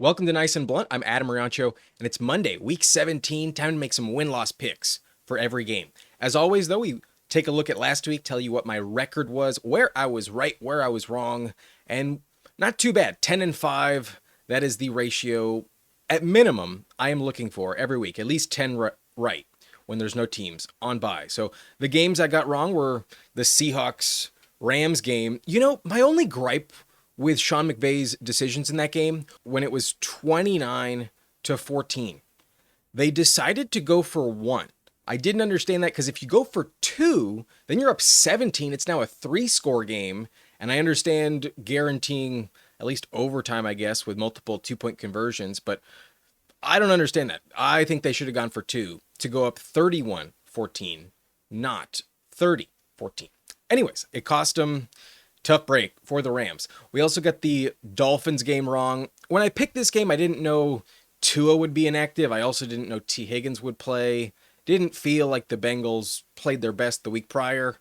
Welcome to Nice and Blunt. I'm Adam Riancho, and it's Monday, week 17. Time to make some win-loss picks for every game. As always, though, we take a look at last week, tell you what my record was, where I was right, where I was wrong, and not too bad. 10-5, that is the ratio, at minimum, I am looking for every week. At least 10 right when there's no teams on bye. So the games I got wrong were the Seahawks Rams game. You know, my only gripe with Sean McVay's decisions in that game, when it was 29-14, they decided to go for one. I didn't understand that, because if you go for two, then you're up 17. It's now a 3-score game, and I understand guaranteeing at least overtime, I guess, with multiple 2-point conversions, but I don't understand that. I think they should have gone for two to go up 31-14, not 30-14. Anyways, it cost them. Tough break for the Rams. We also got the Dolphins game wrong. When I picked this game, I didn't know Tua would be inactive. I also didn't know T. Higgins would play. Didn't feel like the Bengals played their best the week prior.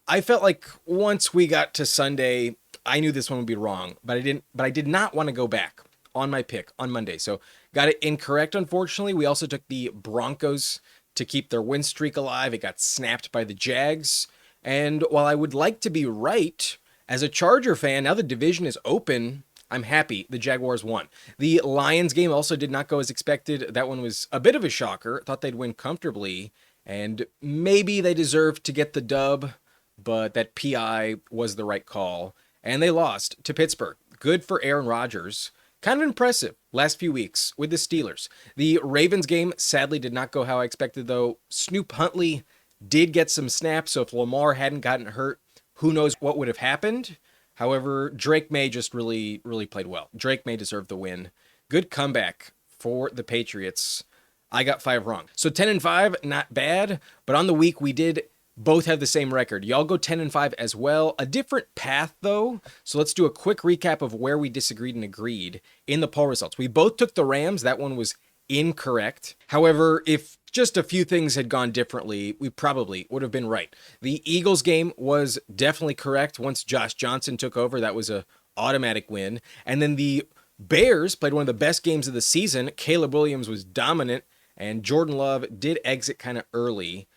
I felt like once we got to Sunday, I knew this one would be wrong, but I did not want to go back on my pick on Monday. So got it incorrect, unfortunately. We also took the Broncos to keep their win streak alive. It got snapped by the Jags. And while I would like to be right, as a Charger fan, now the division is open, I'm happy the Jaguars won. The Lions game also did not go as expected. That one was a bit of a shocker. Thought they'd win comfortably, and maybe they deserved to get the dub, but that PI was the right call, and they lost to Pittsburgh. Good for Aaron Rodgers. Kind of impressive last few weeks with the Steelers. The Ravens game sadly did not go how I expected, though. Snoop Huntley did get some snaps, so if Lamar hadn't gotten hurt, who knows what would have happened. However, Drake May just really played well. Drake May deserved the win. Good comeback for the Patriots. I got 5 wrong. So 10-5, not bad. But on the week, we did both have the same record. Y'all go 10-5 as well. A different path, though. So let's do a quick recap of where we disagreed and agreed in the poll results. We both took the Rams. That one was incorrect. However, if just a few things had gone differently, we probably would have been right. The Eagles game was definitely correct. Once Josh Johnson took over, that was a automatic win. And then the Bears played one of the best games of the season. Caleb Williams was dominant, and Jordan Love did exit kind of early.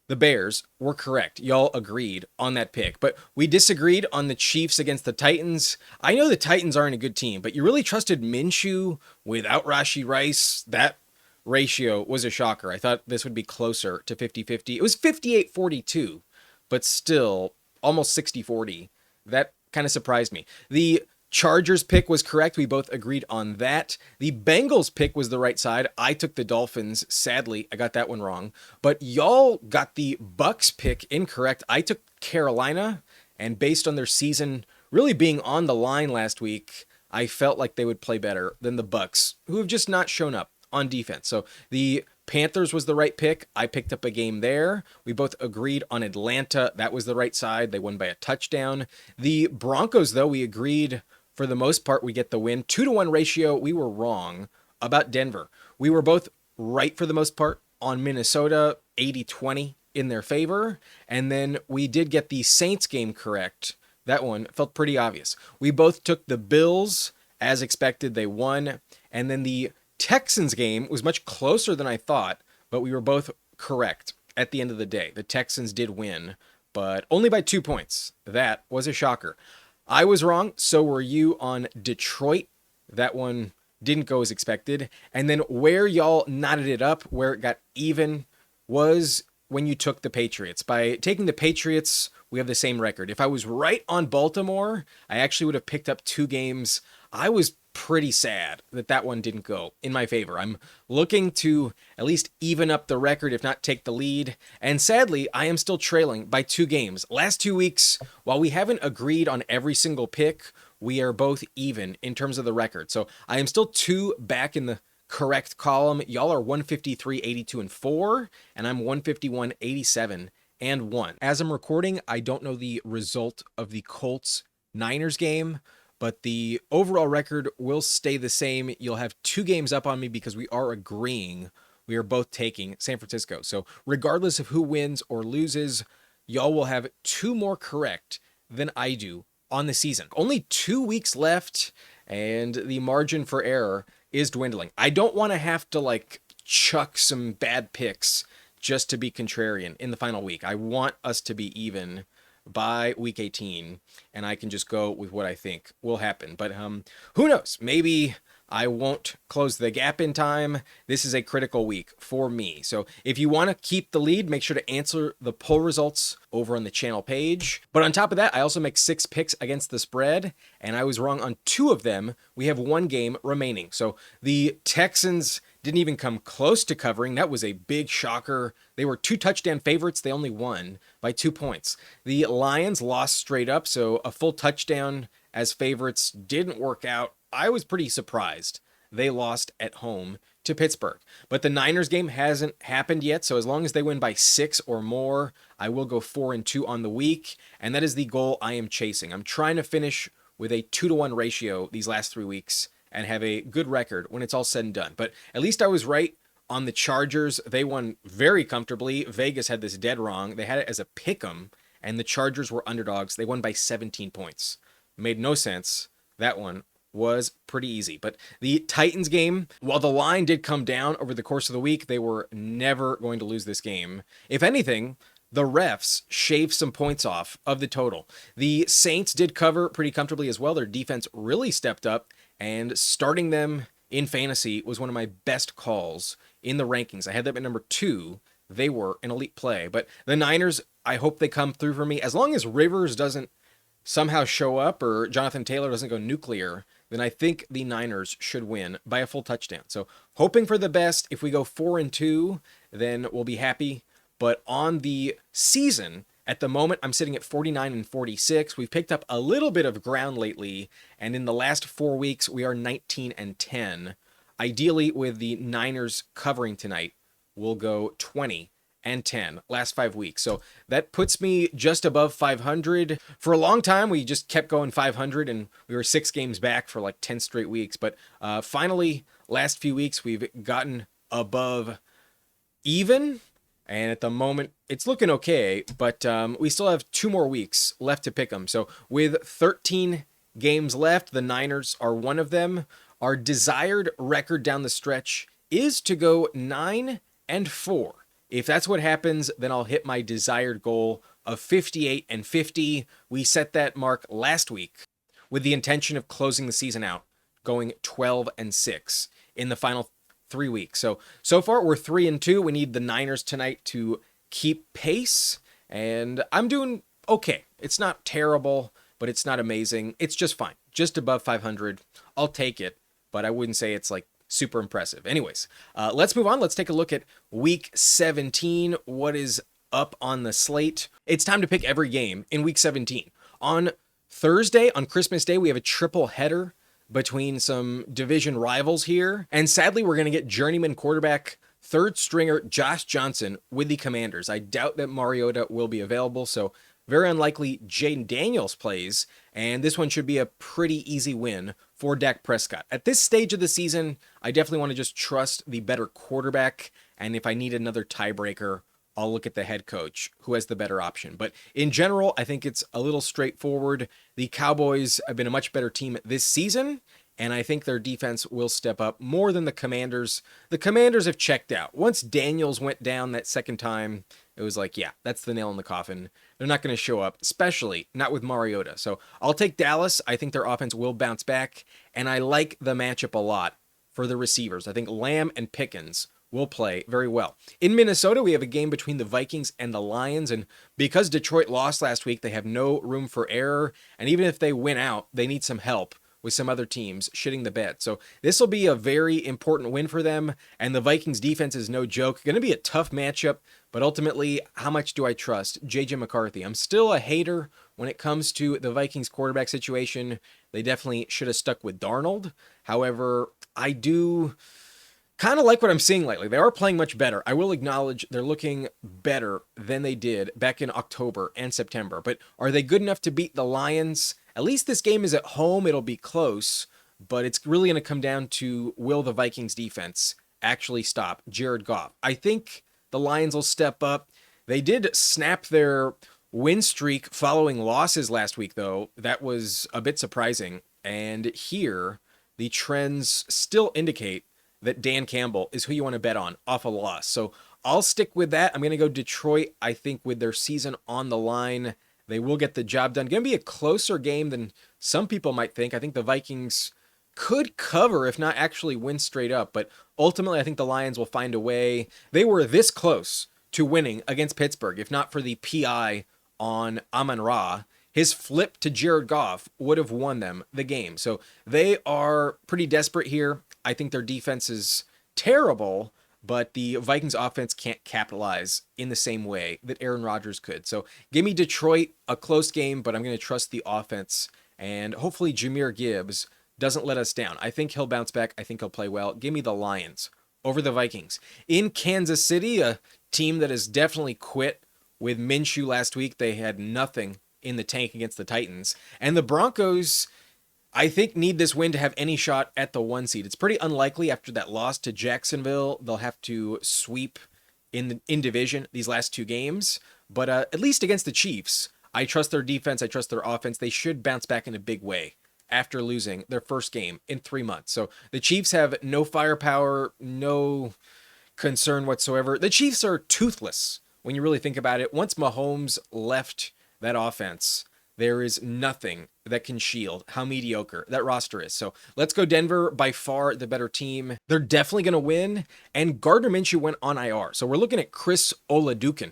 The Bears were correct. Y'all agreed on that pick. But we disagreed on the Chiefs against the Titans. I know the Titans aren't a good team, but you really trusted Minshew without Rashee Rice. That ratio was a shocker. I thought this would be closer to 50-50. It was 58-42, but still almost 60-40. That kind of surprised me. The Chargers pick was correct. We both agreed on that. The Bengals pick was the right side. I took the Dolphins. Sadly, I got that one wrong. But y'all got the Bucs pick incorrect. I took Carolina, and based on their season really being on the line last week, I felt like they would play better than the Bucs, who have just not shown up on defense. So the Panthers was the right pick. I picked up a game there. We both agreed on Atlanta. That was the right side. They won by a touchdown. The Broncos, though, we agreed for the most part we get the win. 2-1 ratio, we were wrong about Denver. We were both right for the most part on Minnesota, 80-20 in their favor. And then we did get the Saints game correct. That one felt pretty obvious. We both took the Bills. As expected, they won. And then the Texans game was much closer than I thought, but we were both correct at the end of the day. The Texans did win, but only by 2 points. That was a shocker. I was wrong, so were you on Detroit. That one didn't go as expected. And then where y'all knotted it up, where it got even, was when you took the Patriots. By taking the Patriots, we have the same record. If I was right on Baltimore, I actually would have picked up 2 games. I was pretty sad that that one didn't go in my favor. I'm looking to at least even up the record, if not take the lead. And sadly, I am still trailing by 2 games. Last 2 weeks, while we haven't agreed on every single pick, we are both even in terms of the record. So I am still 2 back in the correct column. Y'all are 153, 82, and 4, and I'm 151, 87, and 1. As I'm recording, I don't know the result of the Colts-Niners game, but the overall record will stay the same. You'll have 2 games up on me because we are agreeing. We are both taking San Francisco. So regardless of who wins or loses, y'all will have 2 more correct than I do on the season. Only 2 weeks left, and the margin for error is dwindling. I don't want to have to like chuck some bad picks just to be contrarian in the final week. I want us to be even by week 18, and I can just go with what I think will happen. But who knows? Maybe I won't close the gap in time. This is a critical week for me. So if you want to keep the lead, make sure to answer the poll results over on the channel page. But on top of that, I also make 6 picks against the spread, and I was wrong on 2 of them. We have 1 game remaining. So the Texans didn't even come close to covering. That was a big shocker. They were 2 touchdown favorites. They only won by 2 points. The Lions lost straight up, so a full touchdown as favorites didn't work out. I was pretty surprised they lost at home to Pittsburgh. But the Niners game hasn't happened yet, so as long as they win by 6 or more, I will go 4-2 on the week, and that is the goal I am chasing. I'm trying to finish with a 2-to-1 ratio these last 3 weeks and have a good record when it's all said and done. But at least I was right on the Chargers. They won very comfortably. Vegas had this dead wrong. They had it as a pick'em, and the Chargers were underdogs. They won by 17 points. Made no sense. That one was pretty easy. But the Titans game, while the line did come down over the course of the week, they were never going to lose this game. If anything, the refs shaved some points off of the total. The Saints did cover pretty comfortably as well. Their defense really stepped up, and starting them in fantasy was one of my best calls in the rankings. I had them at number 2. They were an elite play. But the Niners, I hope they come through for me. As long as Rivers doesn't somehow show up or Jonathan Taylor doesn't go nuclear, then I think the Niners should win by a full touchdown. So hoping for the best. If we go 4-2, then we'll be happy. But on the season, at the moment, I'm sitting at 49-46. We've picked up a little bit of ground lately, and in the last 4 weeks, we are 19-10. Ideally, with the Niners covering tonight, we'll go 20-10 last 5 weeks. So that puts me just above 500. For a long time, we just kept going 500, and we were 6 games back for like 10 straight weeks. But finally, last few weeks, we've gotten above even. And at the moment, it's looking okay, but we still have 2 more weeks left to pick them. So with 13 games left, the Niners are one of them. Our desired record down the stretch is to go 9-4. If that's what happens, then I'll hit my desired goal of 58-50. We set that mark last week with the intention of closing the season out, going 12-6 in the final 3 weeks. So far we're 3-2. We need the Niners tonight to keep pace, and I'm doing okay. It's not terrible, but it's not amazing. It's just fine. Just above 500. I'll take it, but I wouldn't say it's like super impressive. Anyways, let's move on. Let's take a look at week 17. What is up on the slate? It's time to pick every game in week 17. On Thursday, on Christmas Day, we have a triple header between some division rivals here. And sadly, we're going to get journeyman quarterback, third stringer Josh Johnson with the Commanders. I doubt that Mariota will be available, so very unlikely Jaden Daniels plays. And this one should be a pretty easy win for Dak Prescott. At this stage of the season, I definitely want to just trust the better quarterback. And if I need another tiebreaker, I'll look at the head coach who has the better option. But in general, I think it's a little straightforward. The Cowboys have been a much better team this season, and I think their defense will step up more than the Commanders. The Commanders have checked out. Once Daniels went down that second time, it was like, yeah, that's the nail in the coffin. They're not going to show up, especially not with Mariota. So I'll take Dallas. I think their offense will bounce back, and I like the matchup a lot for the receivers. I think Lamb and Pickens will play very well. In Minnesota, we have a game between the Vikings and the Lions, and because Detroit lost last week, they have no room for error, and even if they win out, they need some help with some other teams shitting the bed. So this will be a very important win for them, and the Vikings defense is no joke. Going to be a tough matchup, but ultimately, how much do I trust J.J. McCarthy? I'm still a hater when it comes to the Vikings quarterback situation. They definitely should have stuck with Darnold. However, I do kind of like what I'm seeing lately. They are playing much better. I will acknowledge they're looking better than they did back in October and September. But are they good enough to beat the Lions? At least this game is at home. It'll be close, but it's really going to come down to, will the Vikings defense actually stop Jared Goff? I think the Lions will step up. They did snap their win streak following losses last week, though. That was a bit surprising. And here, the trends still indicate that Dan Campbell is who you want to bet on off a loss. So I'll stick with that. I'm going to go Detroit. I think with their season on the line, they will get the job done. Going to be a closer game than some people might think. I think the Vikings could cover, if not actually win straight up. But ultimately, I think the Lions will find a way. They were this close to winning against Pittsburgh, if not for the PI on Amon-Ra. His flip to Jared Goff would have won them the game. So they are pretty desperate here. I think their defense is terrible, but the Vikings offense can't capitalize in the same way that Aaron Rodgers could. So give me Detroit, a close game, but I'm going to trust the offense. And hopefully Jahmyr Gibbs doesn't let us down. I think he'll bounce back. I think he'll play well. Give me the Lions over the Vikings. In Kansas City, a team that has definitely quit with Minshew last week. They had nothing in the tank against the Titans. And the Broncos, I think, need this win to have any shot at the 1 seed. It's pretty unlikely after that loss to Jacksonville. They'll have to sweep in division these last 2 games. But at least against the Chiefs, I trust their defense. I trust their offense. They should bounce back in a big way after losing their first game in 3 months. So the Chiefs have no firepower, no concern whatsoever. The Chiefs are toothless when you really think about it. Once Mahomes left that offense, there is nothing that can shield how mediocre that roster is. So let's go Denver, by far the better team. They're definitely going to win. And Gardner Minshew went on IR. So we're looking at Chris Oladukin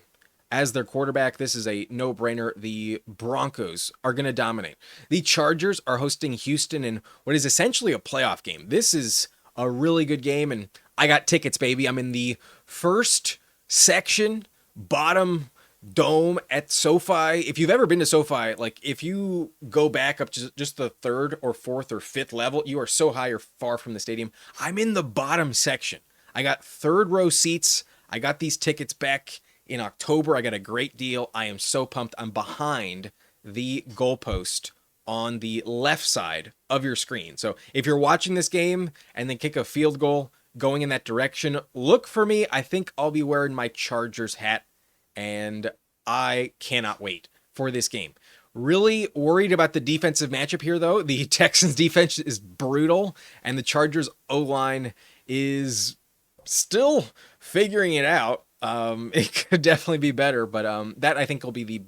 as their quarterback. This is a no-brainer. The Broncos are going to dominate. The Chargers are hosting Houston in what is essentially a playoff game. This is a really good game, and I got tickets, baby. I'm in the first section, bottom dome at SoFi. If you've ever been to SoFi, like if you go back up to just the 3rd or 4th or 5th level, you are so high or far from the stadium. I'm in the bottom section. I got 3rd row seats. I got these tickets back in October. I got a great deal. I am so pumped. I'm behind the goalpost on the left side of your screen. So if you're watching this game and then kick a field goal going in that direction, look for me. I think I'll be wearing my Chargers hat, and I cannot wait for this game. Really worried about the defensive matchup here, though. The Texans defense is brutal, and the Chargers O-line is still figuring it out. It could definitely be better, but that I think will be the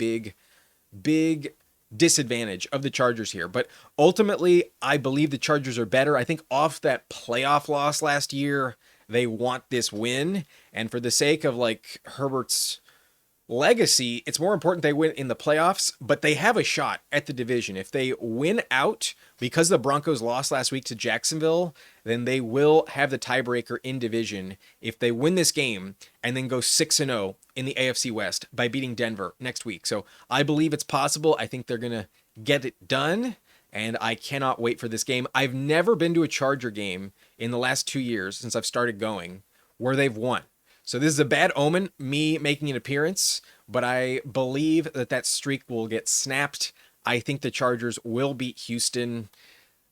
big disadvantage of the Chargers here. But ultimately, I believe the Chargers are better. I think off that playoff loss last year, they want this win. And for the sake of like Herbert's legacy, it's more important they win in the playoffs, but they have a shot at the division. If they win out, because the Broncos lost last week to Jacksonville, then they will have the tiebreaker in division if they win this game and then go 6-0 in the AFC West by beating Denver next week. So I believe it's possible. I think they're going to get it done, and I cannot wait for this game. I've never been to a Charger game in the last 2 years since I've started going where they've won. So this is a bad omen, me making an appearance, but I believe that streak will get snapped. I think the Chargers will beat Houston.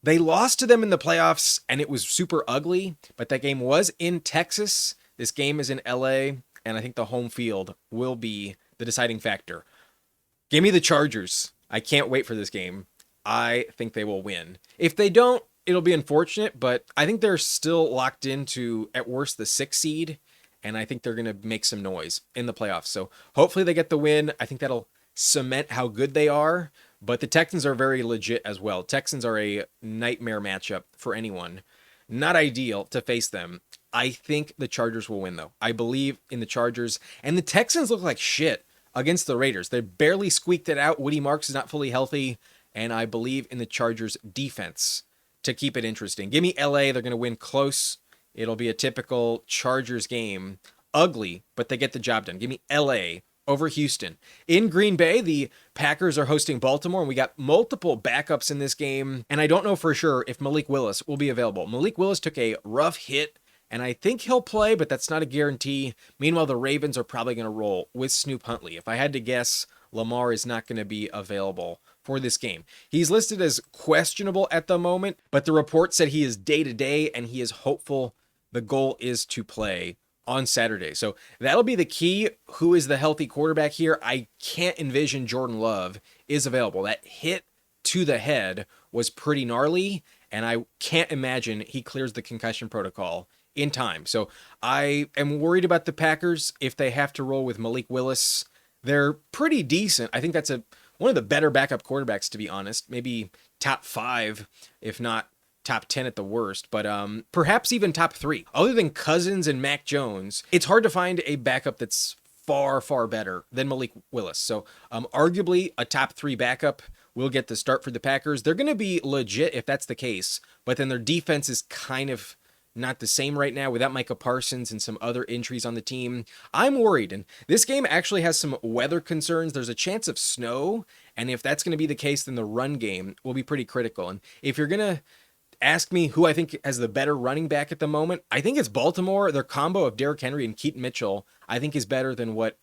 They lost to them in the playoffs, and it was super ugly, but that game was in Texas. This game is in LA, and I think the home field will be the deciding factor. Give me the Chargers. I can't wait for this game. I think they will win. If they don't, it'll be unfortunate, but I think they're still locked into, at worst, the 6th seed. And I think they're going to make some noise in the playoffs. So hopefully they get the win. I think that'll cement how good they are. But the Texans are very legit as well. Texans are a nightmare matchup for anyone. Not ideal to face them. I think the Chargers will win, though. I believe in the Chargers. And the Texans look like shit against the Raiders. They barely squeaked it out. Woody Marks is not fully healthy. And I believe in the Chargers' defense to keep it interesting. Give me LA. They're going to win close. It'll be a typical Chargers game. Ugly, but they get the job done. Give me LA over Houston. In Green Bay, the Packers are hosting Baltimore, and we got multiple backups in this game. And I don't know for sure if Malik Willis will be available. Malik Willis took a rough hit, and I think he'll play, but that's not a guarantee. Meanwhile, the Ravens are probably going to roll with Snoop Huntley. If I had to guess, Lamar is not going to be available for this game. He's listed as questionable at the moment, but the report said he is day-to-day, and he is hopeful. The goal is to play on Saturday. So that'll be the key. Who is the healthy quarterback here? I can't envision Jordan Love is available. That hit to the head was pretty gnarly, and I can't imagine he clears the concussion protocol in time. So I am worried about the Packers if they have to roll with Malik Willis. They're pretty decent. I think that's one of the better backup quarterbacks, to be honest. Maybe top 5, if not top 10 at the worst, but perhaps even top 3. Other than Cousins and Mac Jones, it's hard to find a backup that's far, far better than Malik Willis. So arguably a top 3 backup will get the start for the Packers. They're going to be legit if that's the case, but then their defense is kind of not the same right now without Micah Parsons and some other injuries on the team. I'm worried, and this game actually has some weather concerns. There's a chance of snow, and if that's going to be the case, then the run game will be pretty critical. And if you're going to ask me who I think has the better running back at the moment, I think it's Baltimore. Their combo of Derrick Henry and Keaton Mitchell, I think, is better than what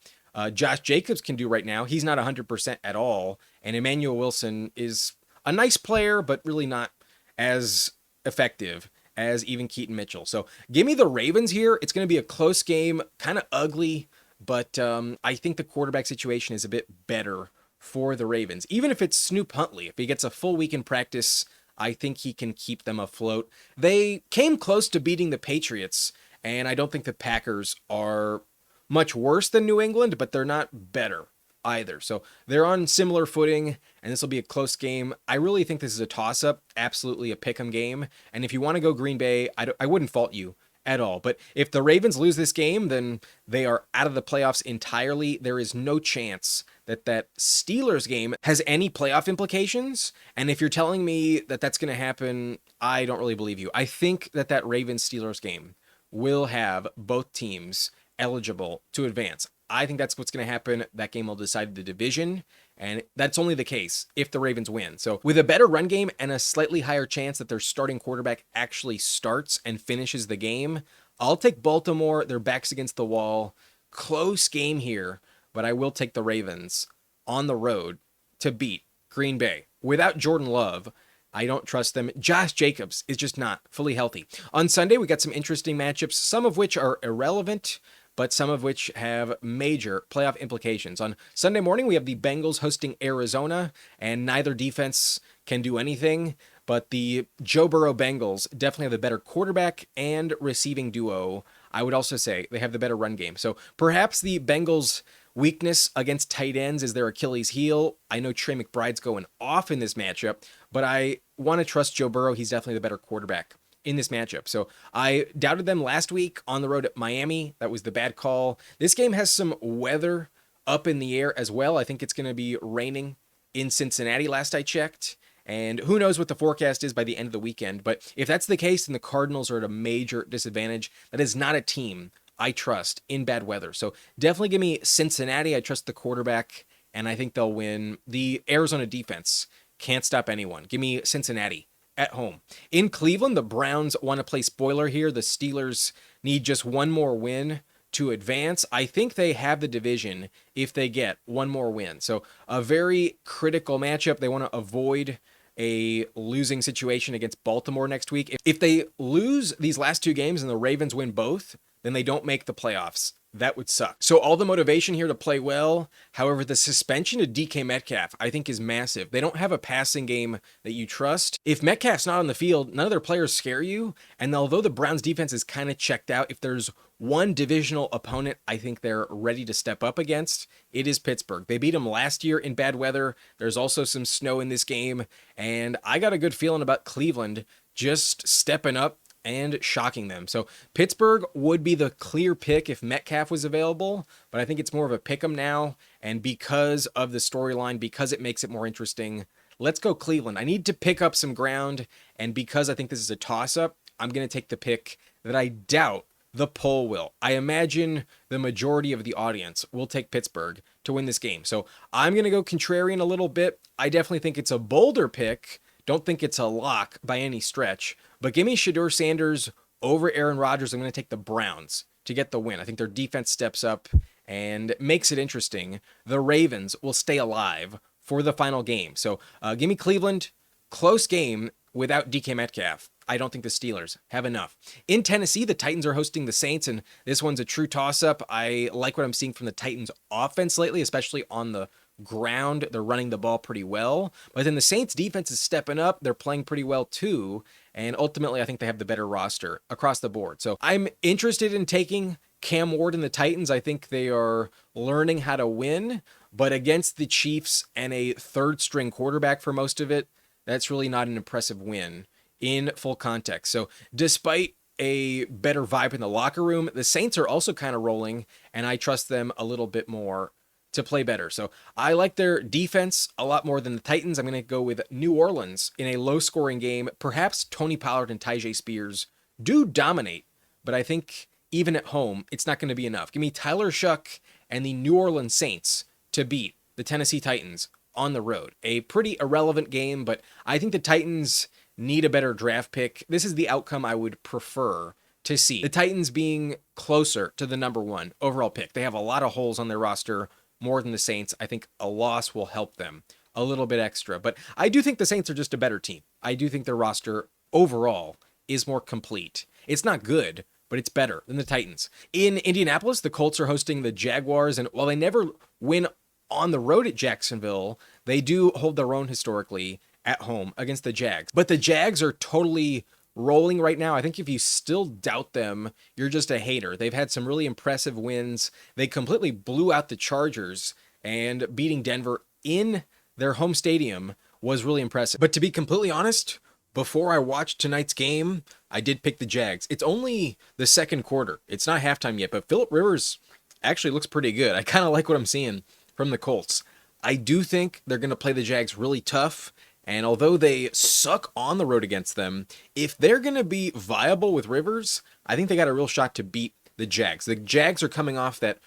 Josh Jacobs can do right now. He's not 100% at all, and Emmanuel Wilson is a nice player, but really not as effective as even Keaton Mitchell. So give me the Ravens here. It's going to be a close game, kind of ugly, but I think the quarterback situation is a bit better for the Ravens. Even if it's Snoop Huntley, if he gets a full week in practice, I think he can keep them afloat. They came close to beating the Patriots, and I don't think the Packers are much worse than New England, but they're not better either. So they're on similar footing, and this will be a close game. I really think this is a toss-up, absolutely a pick 'em game. And if you want to go Green Bay, I wouldn't fault you at all. But if the Ravens lose this game, then they are out of the playoffs entirely. There is no chance that Steelers game has any playoff implications. And if you're telling me that that's going to happen, I don't really believe you. I think that Ravens-Steelers game will have both teams eligible to advance. I think that's what's going to happen. That game will decide the division, and that's only the case if the Ravens win. So with a better run game and a slightly higher chance that their starting quarterback actually starts and finishes the game, I'll take Baltimore. Their backs against the wall. Close game here, but I will take the Ravens on the road to beat Green Bay. Without Jordan Love, I don't trust them. Josh Jacobs is just not fully healthy. On Sunday, we got some interesting matchups, some of which are irrelevant, but some of which have major playoff implications. On Sunday morning, we have the Bengals hosting Arizona, and neither defense can do anything, but the Joe Burrow Bengals definitely have the better quarterback and receiving duo. I would also say they have the better run game. So perhaps the Bengals' weakness against tight ends is their Achilles heel. I know Trey McBride's going off in this matchup, but I want to trust Joe Burrow. He's definitely the better quarterback in this matchup. So I doubted them last week on the road at Miami. That was the bad call. This game has some weather up in the air as well. I think it's going to be raining in Cincinnati last I checked. And who knows what the forecast is by the end of the weekend. But if that's the case, then the Cardinals are at a major disadvantage. That is not a team I trust in bad weather. So definitely give me Cincinnati. I trust the quarterback, and I think they'll win. The Arizona defense can't stop anyone. Give me Cincinnati at home. In Cleveland, the Browns want to play spoiler here. The Steelers need just one more win to advance. I think they have the division if they get one more win. So a very critical matchup. They want to avoid a losing situation against Baltimore next week. If they lose these last 2 games and the Ravens win both, then they don't make the playoffs. That would suck. So all the motivation here to play well. However, the suspension to DK Metcalf, I think, is massive. They don't have a passing game that you trust. If Metcalf's not on the field, none of their players scare you. And although the Browns defense is kind of checked out, if there's one divisional opponent I think they're ready to step up against, it is Pittsburgh. They beat them last year in bad weather. There's also some snow in this game. And I got a good feeling about Cleveland just stepping up and shocking them. So Pittsburgh would be the clear pick if Metcalf was available, but I think it's more of a pick 'em now. And because of the storyline, because it makes it more interesting, let's go Cleveland. I need to pick up some ground, and because I think this is a toss-up, I'm going to take the pick that I doubt the poll will. I imagine the majority of the audience will take Pittsburgh to win this game. So I'm going to go contrarian a little bit. I definitely think it's a bolder pick. Don't think it's a lock by any stretch, but give me Shedeur Sanders over Aaron Rodgers. I'm going to take the Browns to get the win. I think their defense steps up and makes it interesting. The Ravens will stay alive for the final game. So give me Cleveland. Close game without DK Metcalf. I don't think the Steelers have enough. In Tennessee, the Titans are hosting the Saints, and this one's a true toss-up. I like what I'm seeing from the Titans offense lately, especially on the ground. They're running the ball pretty well. But then the Saints defense is stepping up. They're playing pretty well too. And ultimately, I think they have the better roster across the board. So I'm interested in taking Cam Ward and the Titans. I think they are learning how to win. But against the Chiefs and a third string quarterback for most of it, that's really not an impressive win in full context. So despite a better vibe in the locker room, the Saints are also kind of rolling, and I trust them a little bit more to play better. So I like their defense a lot more than the Titans. I'm going to go with New Orleans in a low-scoring game. Perhaps Tony Pollard and Tyjae Spears do dominate, but I think even at home, it's not going to be enough. Give me Tyler Shuck and the New Orleans Saints to beat the Tennessee Titans on the road. A pretty irrelevant game, but I think the Titans need a better draft pick. This is the outcome I would prefer to see. The Titans being closer to the number 1 overall pick. They have a lot of holes on their roster, more than the Saints. I think a loss will help them a little bit extra, but I do think the Saints are just a better team. I do think their roster overall is more complete. It's not good, but it's better than the Titans. In Indianapolis, the Colts are hosting the Jaguars, and while they never win on the road at Jacksonville, they do hold their own historically at home against the Jags. But the Jags are totally rolling right now. I think if you still doubt them, you're just a hater. They've had some really impressive wins. They completely blew out the Chargers, and beating Denver in their home stadium was really impressive. But to be completely honest, before I watched tonight's game, I did pick the Jags. It's only the second quarter. It's not halftime yet, but Phillip Rivers actually looks pretty good. I kind of like what I'm seeing from the Colts. I do think they're going to play the Jags really tough. And although they suck on the road against them, if they're going to be viable with Rivers, I think they got a real shot to beat the Jags. The Jags are coming off that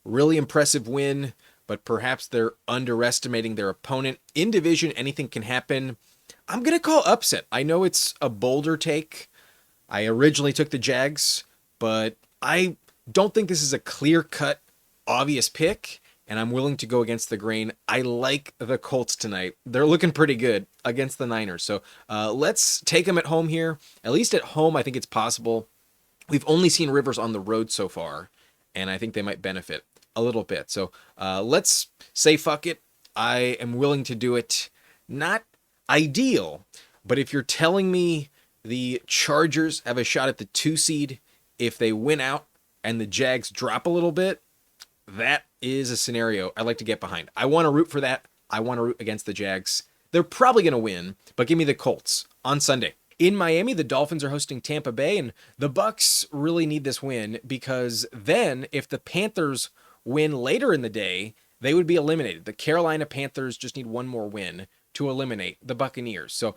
really impressive win, but perhaps they're underestimating their opponent. In division, anything can happen. I'm going to call upset. I know it's a bolder take. I originally took the Jags, but I don't think this is a clear-cut, obvious pick, and I'm willing to go against the grain. I like the Colts tonight. They're looking pretty good against the Niners. So let's take them at home here. At least at home, I think it's possible. We've only seen Rivers on the road so far, and I think they might benefit a little bit. So let's say fuck it. I am willing to do it. Not ideal, but if you're telling me the Chargers have a shot at the 2 seed if they win out and the Jags drop a little bit, that is a scenario I'd like to get behind. I want to root for that. I want to root against the Jags. They're probably going to win, but give me the Colts on Sunday. In Miami, the Dolphins are hosting Tampa Bay, and the Bucs really need this win because then if the Panthers win later in the day, they would be eliminated. The Carolina Panthers just need one more win to eliminate the Buccaneers. So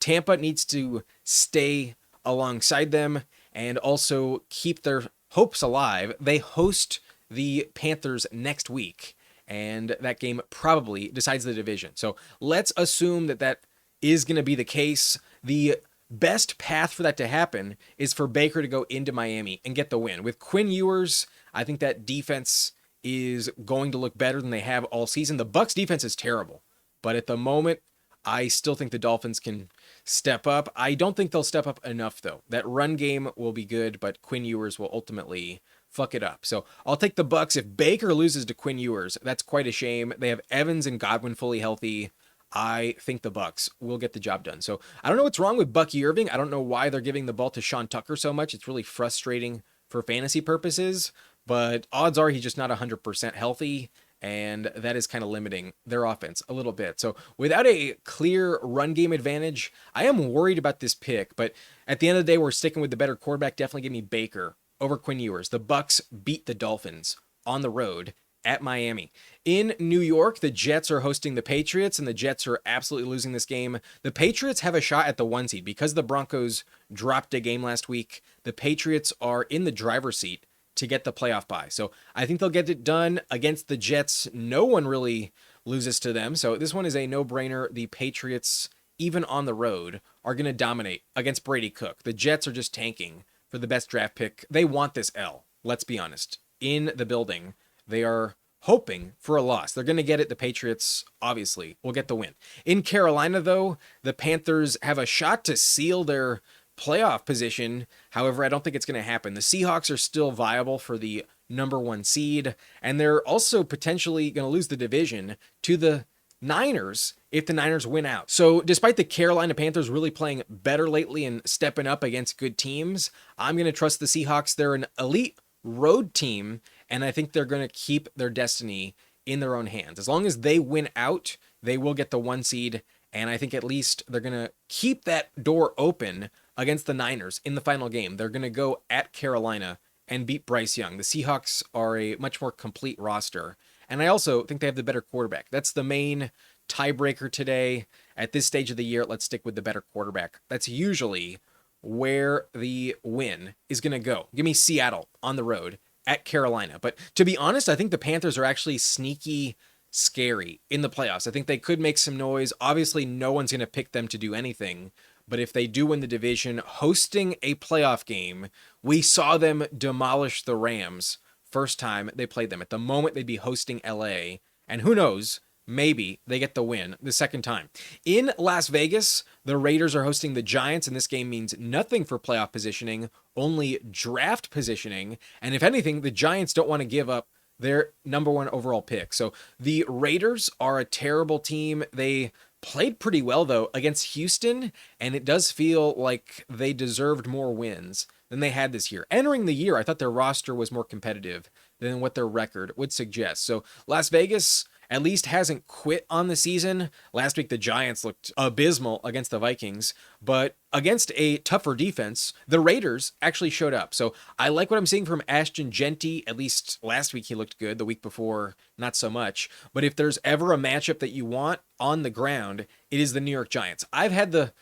Tampa needs to stay alongside them and also keep their hopes alive. They host the Panthers next week, and that game probably decides the division. So let's assume that that is going to be the case. The best path for that to happen is for Baker to go into Miami and get the win. With Quinn Ewers, I think that defense is going to look better than they have all season. The Bucs defense is terrible, but at the moment, I still think the Dolphins can step up. I don't think they'll step up enough, though. That run game will be good, but Quinn Ewers will ultimately fuck it up. So I'll take the Bucs. If Baker loses to Quinn Ewers, that's quite a shame. They have Evans and Godwin fully healthy. I think the Bucs will get the job done. So I don't know what's wrong with Bucky Irving. I don't know why they're giving the ball to Sean Tucker so much. It's really frustrating for fantasy purposes, but odds are he's just not 100% healthy, and that is kind of limiting their offense a little bit. So without a clear run game advantage, I am worried about this pick, but at the end of the day, we're sticking with the better quarterback. Definitely give me Baker over Quinn Ewers. The Bucs beat the Dolphins on the road at Miami. In New York, the Jets are hosting the Patriots, and the Jets are absolutely losing this game. The Patriots have a shot at the 1 seed. Because the Broncos dropped a game last week, the Patriots are in the driver's seat to get the playoff bye. So I think they'll get it done against the Jets. No one really loses to them. So this one is a no-brainer. The Patriots, even on the road, are going to dominate against Brady Cook. The Jets are just tanking for the best draft pick. They want this L, let's be honest. In the building, they are hoping for a loss. They're going to get it. The Patriots, obviously, will get the win. In Carolina, though, the Panthers have a shot to seal their playoff position. However, I don't think it's going to happen. The Seahawks are still viable for the #1 seed. And they're also potentially going to lose the division to the Niners if the Niners win out. So despite the Carolina Panthers really playing better lately and stepping up against good teams, I'm going to trust the Seahawks. They're an elite road team, and I think they're going to keep their destiny in their own hands. As long as they win out, they will get the 1 seed, and I think at least they're going to keep that door open against the Niners in the final game. They're going to go at Carolina and beat Bryce Young. The Seahawks are a much more complete roster, and I also think they have the better quarterback. That's the main tiebreaker today. At this stage of the year, let's stick with the better quarterback. That's usually where the win is going to go. Give me Seattle on the road at Carolina. But to be honest, I think the Panthers are actually sneaky scary in the playoffs. I think they could make some noise. Obviously, no one's going to pick them to do anything. But if they do win the division, hosting a playoff game, we saw them demolish the Rams first time they played them. At the moment, they'd be hosting LA. And who knows, maybe they get the win the second time. In Las Vegas, the Raiders are hosting the Giants, and this game means nothing for playoff positioning, only draft positioning. And if anything, the Giants don't want to give up their #1 overall pick. So the Raiders are a terrible team. They played pretty well, though, against Houston, and it does feel like they deserved more wins than they had this year. Entering the year, I thought their roster was more competitive than what their record would suggest. So Las Vegas at least hasn't quit on the season. Last week, the Giants looked abysmal against the Vikings, but against a tougher defense, the Raiders actually showed up. So I like what I'm seeing from Ashton Jeanty. At least last week he looked good. The week before, not so much. But if there's ever a matchup that you want on the ground, it is the New York Giants. I've had the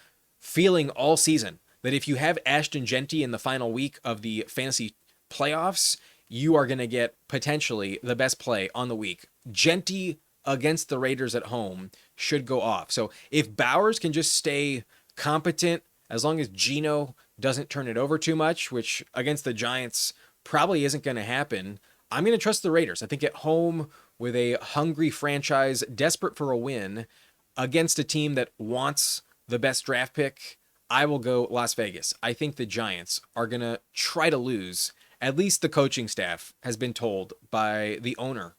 feeling all season that if you have Ashton Jeanty in the final week of the fantasy playoffs, you are going to get potentially the best play on the week. Jeanty against the Raiders at home should go off. So if Bowers can just stay competent, as long as Geno doesn't turn it over too much, which against the Giants probably isn't going to happen, I'm going to trust the Raiders. I think at home with a hungry franchise desperate for a win against a team that wants the best draft pick, I will go Las Vegas. I think the Giants are going to try to lose. At least the coaching staff has been told by the owner,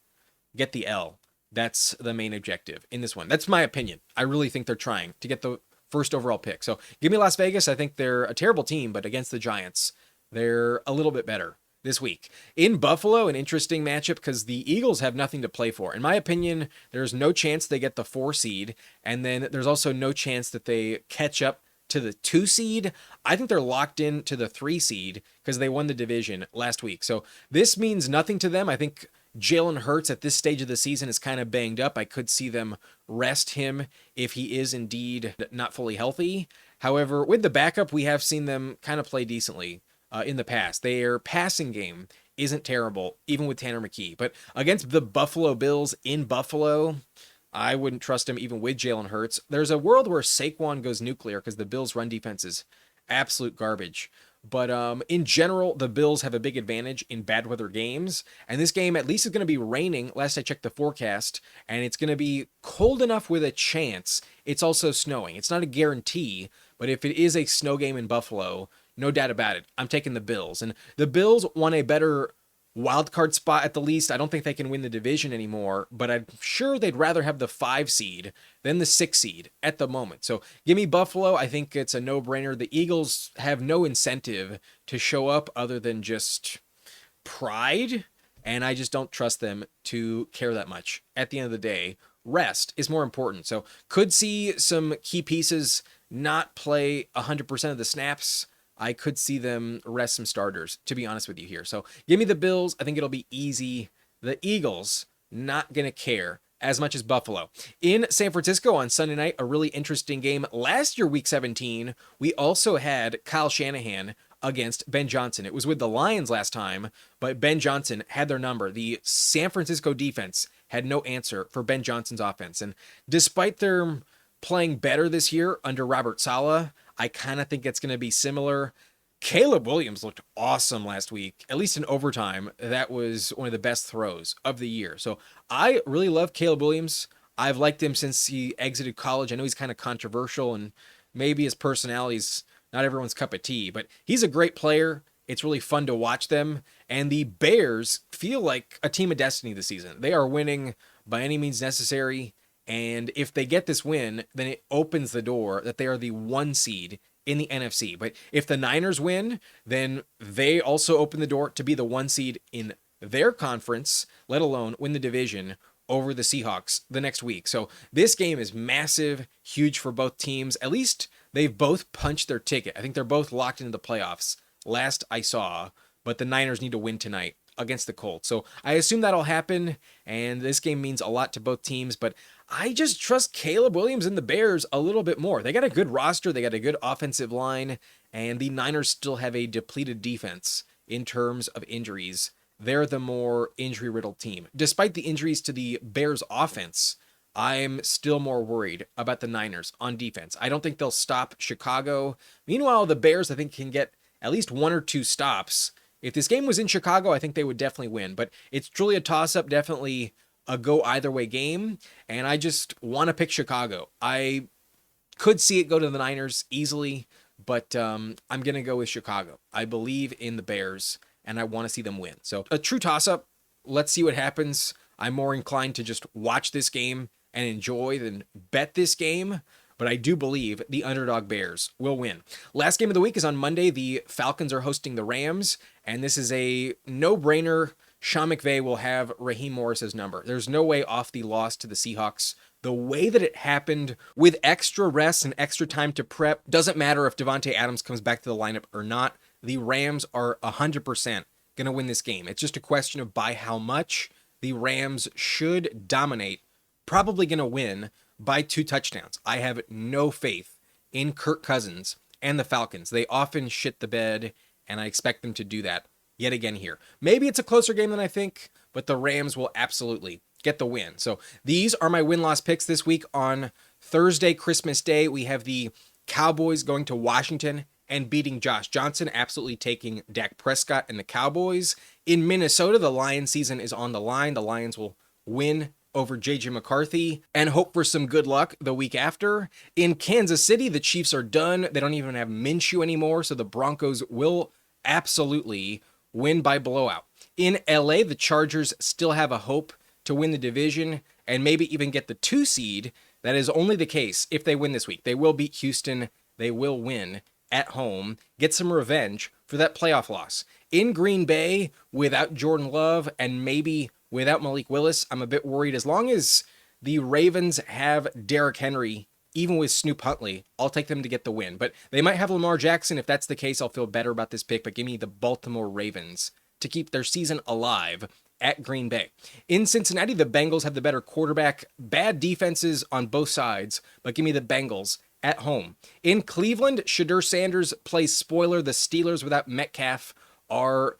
get the L. That's the main objective in this one. That's my opinion. I really think they're trying to get the first overall pick. So give me Las Vegas. I think they're a terrible team, but against the Giants, they're a little bit better this week. In Buffalo, an interesting matchup because the Eagles have nothing to play for. In my opinion, there's no chance they get the 4 seed, and then there's also no chance that they catch up to the 2 seed. I think they're locked in to the 3 seed because they won the division last week. So this means nothing to them. I think Jalen Hurts at this stage of the season is kind of banged up. I could see them rest him if he is indeed not fully healthy. However, with the backup, we have seen them kind of play decently in the past. Their passing game isn't terrible, even with Tanner McKee. But against the Buffalo Bills in Buffalo, I wouldn't trust him even with Jalen Hurts. There's a world where Saquon goes nuclear because the Bills' run defense is absolute garbage. But in general, the Bills have a big advantage in bad weather games. And this game at least is going to be raining, last I checked the forecast. And it's going to be cold enough with a chance. It's also snowing. It's not a guarantee. But if it is a snow game in Buffalo, no doubt about it, I'm taking the Bills. And the Bills want a better wild card spot at the least. I don't think they can win the division anymore, but I'm sure they'd rather have the 5 seed than the 6 seed at the moment. So give me Buffalo. I think it's a no-brainer. The Eagles have no incentive to show up other than just pride, and I just don't trust them to care that much. At the end of the day, rest is more important. So could see some key pieces not play 100% of the snaps. I could see them rest some starters, to be honest with you here. So give me the Bills. I think it'll be easy. The Eagles, not going to care as much as Buffalo. In San Francisco on Sunday night, a really interesting game. Last year, Week 17, we also had Kyle Shanahan against Ben Johnson. It was with the Lions last time, but Ben Johnson had their number. The San Francisco defense had no answer for Ben Johnson's offense. And despite their playing better this year under Robert Saleh, I kind of think it's going to be similar. Caleb Williams looked awesome last week, at least in overtime. That was one of the best throws of the year. So I really love Caleb Williams. I've liked him since he exited college. I know he's kind of controversial and maybe his personality's not everyone's cup of tea, but he's a great player. It's really fun to watch them. And the Bears feel like a team of destiny this season. They are winning by any means necessary. And if they get this win, then it opens the door that they are the 1 seed in the NFC. But if the Niners win, then they also open the door to be the 1 seed in their conference, let alone win the division over the Seahawks the next week. So this game is massive, huge for both teams. At least they've both punched their ticket. I think they're both locked into the playoffs last I saw, but the Niners need to win tonight against the Colts. So I assume that'll happen, and this game means a lot to both teams, but I just trust Caleb Williams and the Bears a little bit more. They got a good roster, they got a good offensive line, and the Niners still have a depleted defense in terms of injuries. They're the more injury-riddled team. Despite the injuries to the Bears offense, I'm still more worried about the Niners on defense. I don't think they'll stop Chicago. Meanwhile, the Bears, I think, can get at least 1 or 2 stops. If this game was in Chicago, I think they would definitely win. But it's truly a toss-up, definitely a go-either-way game. And I just want to pick Chicago. I could see it go to the Niners easily, but I'm going to go with Chicago. I believe in the Bears, and I want to see them win. So a true toss-up. Let's see what happens. I'm more inclined to just watch this game and enjoy than bet this game. But I do believe the underdog Bears will win. Last game of the week is on Monday. The Falcons are hosting the Rams, and this is a no-brainer. Sean McVay will have Raheem Morris's number. There's no way off the loss to the Seahawks. The way that it happened with extra rest and extra time to prep, doesn't matter if Devontae Adams comes back to the lineup or not. The Rams are 100% going to win this game. It's just a question of by how much. The Rams should dominate, probably going to win by 2 touchdowns. I have no faith in Kirk Cousins and the Falcons. They often shit the bed, and I expect them to do that yet again here. Maybe it's a closer game than I think, but the Rams will absolutely get the win. So these are my win-loss picks this week. On Thursday, Christmas Day, we have the Cowboys going to Washington and beating Josh Johnson, absolutely taking Dak Prescott and the Cowboys. In Minnesota, the Lions season is on the line. The Lions will win over J.J. McCarthy and hope for some good luck the week after. In Kansas City, the Chiefs are done. They don't even have Minshew anymore, so the Broncos will absolutely win by blowout. In LA, the Chargers still have a hope to win the division and maybe even get the 2 seed. That is only the case if they win this week. They will beat Houston. They will win at home, get some revenge for that playoff loss. In Green Bay, without Jordan Love and maybe without Malik Willis, I'm a bit worried. As long as the Ravens have Derrick Henry, even with Snoop Huntley, I'll take them to get the win. But they might have Lamar Jackson. If that's the case, I'll feel better about this pick. But give me the Baltimore Ravens to keep their season alive at Green Bay. In Cincinnati, the Bengals have the better quarterback. Bad defenses on both sides, but give me the Bengals at home. In Cleveland, Shadur Sanders plays spoiler. The Steelers without Metcalf are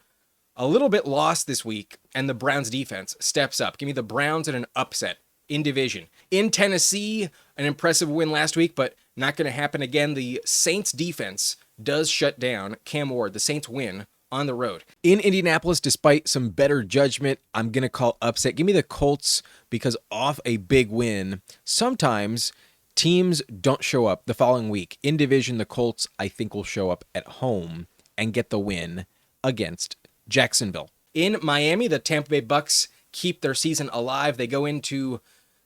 a little bit lost this week, and the Browns defense steps up. Give me the Browns in an upset in division. In Tennessee, an impressive win last week, but not going to happen again. The Saints defense does shut down Cam Ward. The Saints win on the road. In Indianapolis, despite some better judgment, I'm going to call upset. Give me the Colts because off a big win, sometimes teams don't show up the following week. In division, the Colts, I think, will show up at home and get the win against Jacksonville. In Miami, the Tampa Bay Bucks keep their season alive. They go into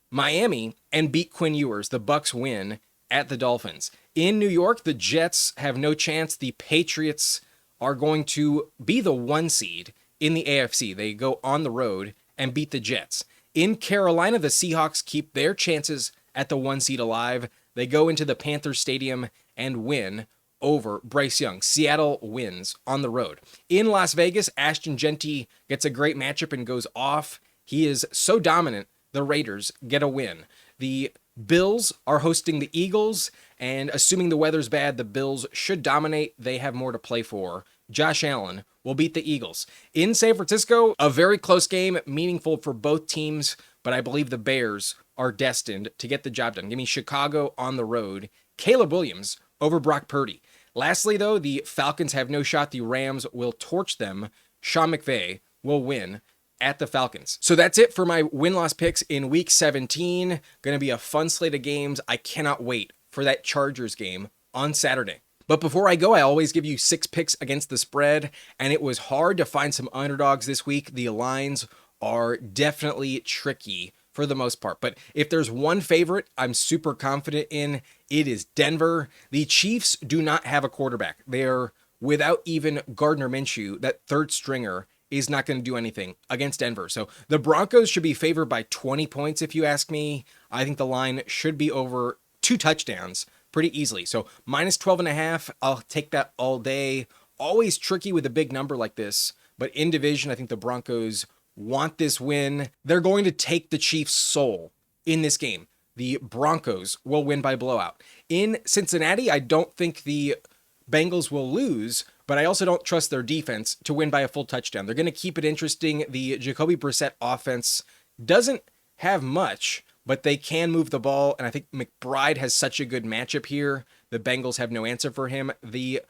Miami and beat Quinn Ewers. The Bucks win at the Dolphins. In New York, the Jets have no chance. The Patriots are going to be the 1 seed in the AFC. They go on the road and beat the Jets. In Carolina, the Seahawks keep their chances at the 1 seed alive. They go into the Panthers Stadium and win over Bryce Young. Seattle wins on the road. In Las Vegas, Ashton Genty gets a great matchup and goes off. He is so dominant, the Raiders get a win. The Bills are hosting the Eagles, and assuming the weather's bad, the Bills should dominate. They have more to play for. Josh Allen will beat the Eagles. In San Francisco, a very close game, meaningful for both teams, but I believe the Bears are destined to get the job done. Give me Chicago on the road. Caleb Williams over Brock Purdy. Lastly, though, the Falcons have no shot. The Rams will torch them. Sean McVay will win at the Falcons. So that's it for my win-loss picks in Week 17. Going to be a fun slate of games. I cannot wait for that Chargers game on Saturday. But before I go, I always give you 6 picks against the spread, and it was hard to find some underdogs this week. The lines are definitely tricky for the most part. But if there's one favorite I'm super confident in, it is Denver. The Chiefs do not have a quarterback. They're without even Gardner Minshew. That third stringer is not going to do anything against Denver. So the Broncos should be favored by 20 points if you ask me. I think the line should be over 2 touchdowns pretty easily. So minus 12.5, I'll take that all day. Always tricky with a big number like this, but in division, I think the Broncos want this win. They're going to take the Chiefs' soul in this game. The Broncos will win by blowout. In Cincinnati, I don't think the Bengals will lose, but I also don't trust their defense to win by a full touchdown. They're going to keep it interesting. The Jacoby Brissett offense doesn't have much, but they can move the ball, and I think McBride has such a good matchup here. The Bengals have no answer for him. The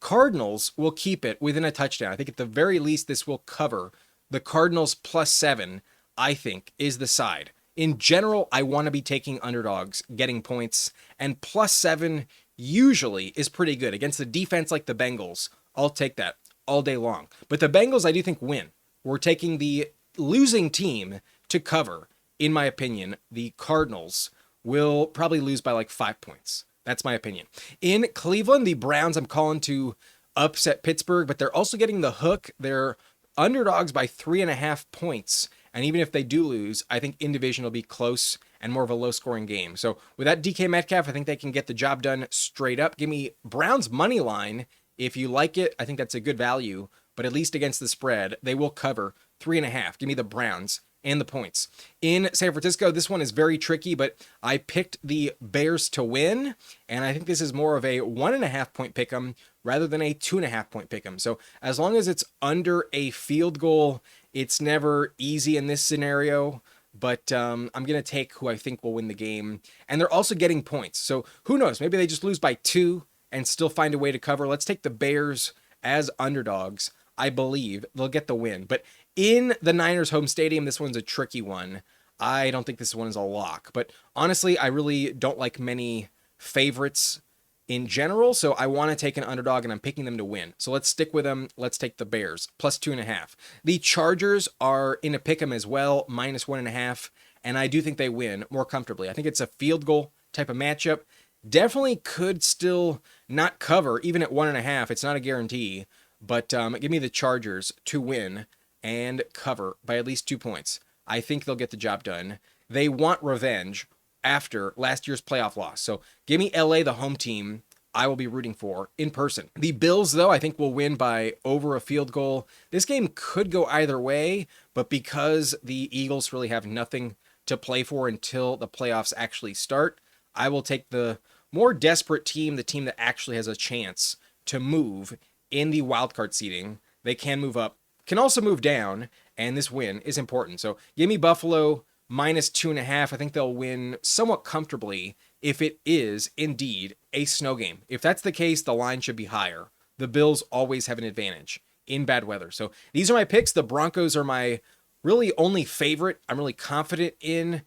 Cardinals will keep it within a touchdown. I think at the very least this will cover. The Cardinals +7, I think, is the side. In general, I want to be taking underdogs, getting points, and +7 usually is pretty good. Against a defense like the Bengals, I'll take that all day long. But the Bengals, I do think, win. We're taking the losing team to cover. In my opinion, the Cardinals will probably lose by like 5 points. That's my opinion. In Cleveland, the Browns, I'm calling to upset Pittsburgh, but they're also getting the hook. They're underdogs by 3.5 points. And even if they do lose, I think in division will be close and more of a low-scoring game. So with that DK Metcalf, I think they can get the job done straight up. Give me Browns money line. If you like it, I think that's a good value. But at least against the spread, they will cover 3.5. Give me the Browns and the points. In San Francisco, this one is very tricky, but I picked the Bears to win, and I think this is more of a 1.5 point pick'em rather than a 2.5 point pick'em. So as long as it's under a field goal, it's never easy in this scenario, but I'm going to take who I think will win the game, and they're also getting points. So who knows? Maybe they just lose by 2 and still find a way to cover. Let's take the Bears as underdogs. I believe they'll get the win, but in the Niners home stadium, this one's a tricky one. I don't think this one is a lock, but honestly, I really don't like many favorites in general, so I want to take an underdog, and I'm picking them to win. So let's stick with them. Let's take the Bears, +2.5. The Chargers are in a pick'em as well, -1.5, and I do think they win more comfortably. I think it's a field goal type of matchup. Definitely could still not cover, even at 1.5. It's not a guarantee, but give me the Chargers to win and cover by at least 2 points. I think they'll get the job done. They want revenge after last year's playoff loss. So give me LA, the home team I will be rooting for in person. The Bills, though, I think will win by over a field goal. This game could go either way, but because the Eagles really have nothing to play for until the playoffs actually start, I will take the more desperate team, the team that actually has a chance to move in the wildcard seeding. They can move up, can also move down, and this win is important. So give me Buffalo -2.5. I think they'll win somewhat comfortably if it is indeed a snow game. If that's the case, the line should be higher. The Bills always have an advantage in bad weather. So these are my picks. The Broncos are my really only favorite I'm really confident in,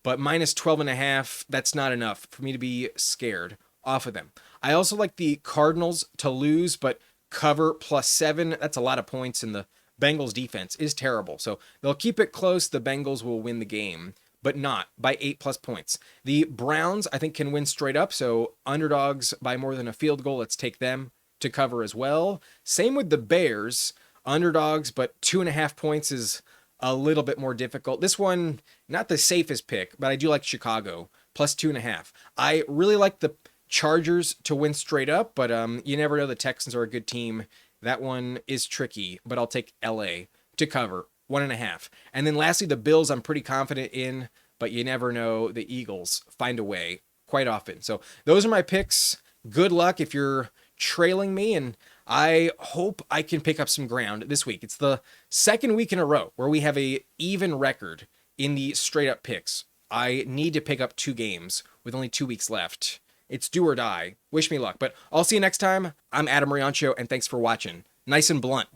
but -12.5, that's not enough for me to be scared off of them. I also like the Cardinals to lose, but cover +7. That's a lot of points, and the Bengals defense is terrible. So they'll keep it close. The Bengals will win the game, but not by 8+ points. The Browns, I think, can win straight up. So underdogs by more than a field goal. Let's take them to cover as well. Same with the Bears, underdogs, but 2.5 points is a little bit more difficult. This one, not the safest pick, but I do like Chicago, +2.5. I really like the Chargers to win straight up, but you never know. The Texans are a good team. That one is tricky, but I'll take LA to cover 1.5. And then lastly, the Bills I'm pretty confident in, but you never know. The Eagles find a way quite often. So those are my picks. Good luck if you're trailing me, and I hope I can pick up some ground this week. It's the second week in a row where we have a even record in the straight up picks. I need to pick up 2 games with only 2 weeks left. It's do or die. Wish me luck. But I'll see you next time. I'm Adam Riancho, and thanks for watching. Nice and blunt.